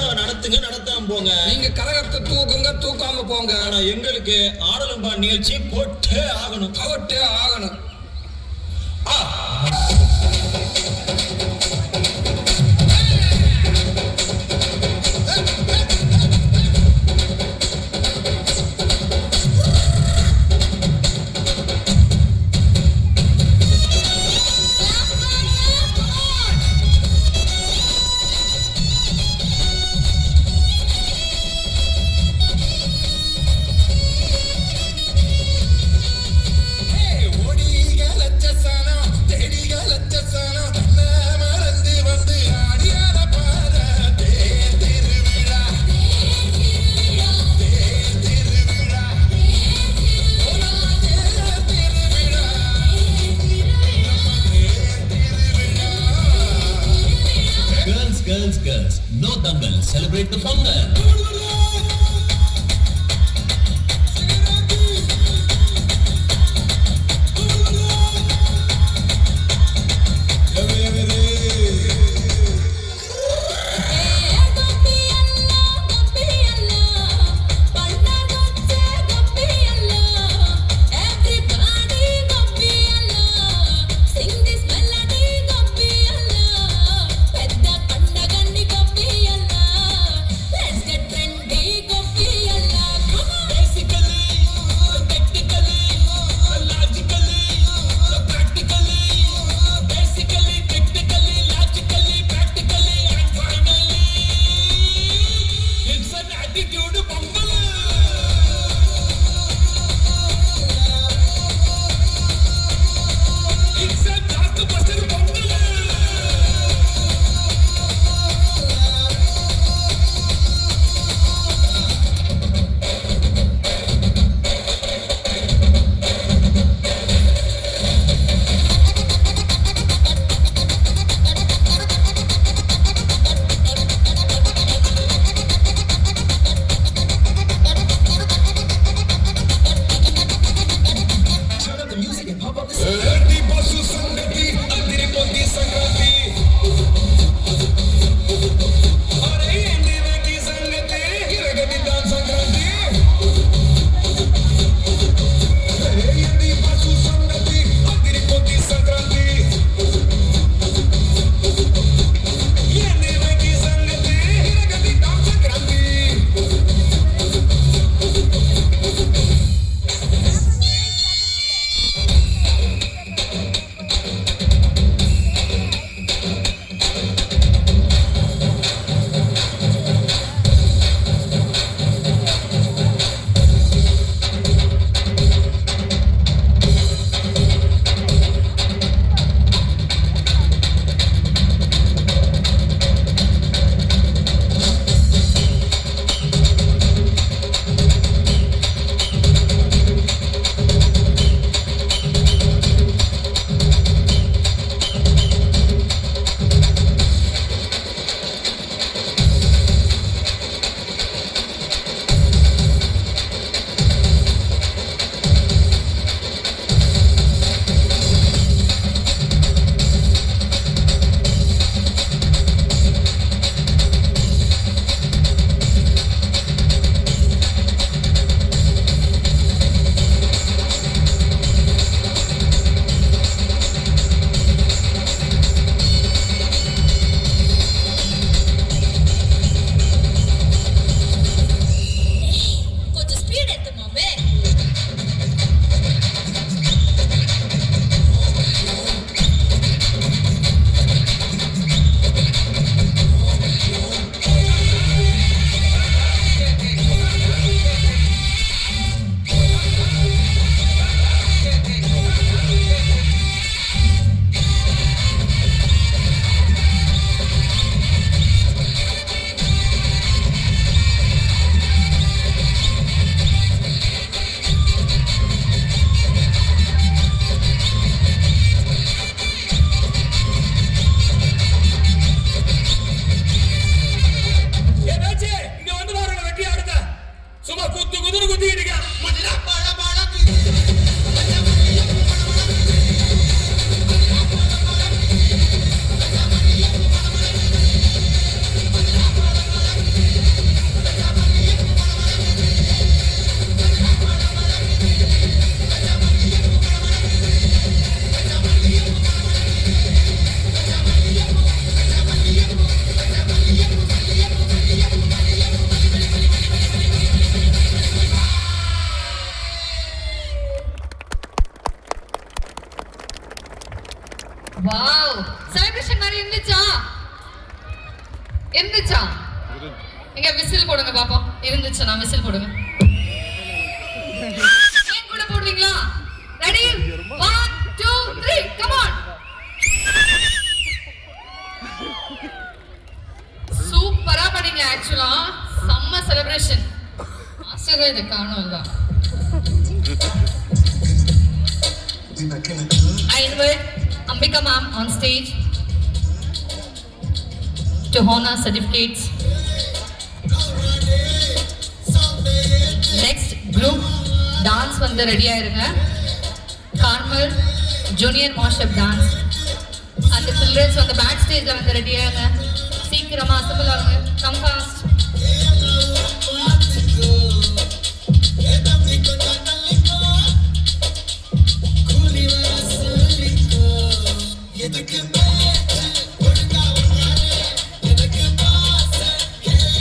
திருவிழாவை நடத்துங்க, நடத்தாம போங்க. நீங்க கரகத்தை தூக்குங்க, தூக்காம போங்க. ஆனா எங்களுக்கு ஆடலும் பாடல் நிகழ்ச்சி போட்டே ஆகணும். Girls, no dangal, celebrate the Pongal. Let's get trendy, go இங்க விசில் போடுங்க பாப்போம். இருந்துச்சுன்னா விசில் போடுங்க. ஏன் கூட போடுவீங்களா? Ready 1 2 3 come on. சூப்பரா பண்ணீங்க. ஆக்சுவலா செம்ம செலிப்ரேஷன். மாஸ்டர் இது காணோம்ல. I invite Ambika ma'am on stage to honor certificates. Next group dance வந்து ரெடியா இருங்க. Carmel Junior Worship Dance. அந்த childrens வந்து back stageல வந்து ரெடியா இருங்க. சீக்கிரமா அசெம்பிள் ஆகுங்க. Come fast.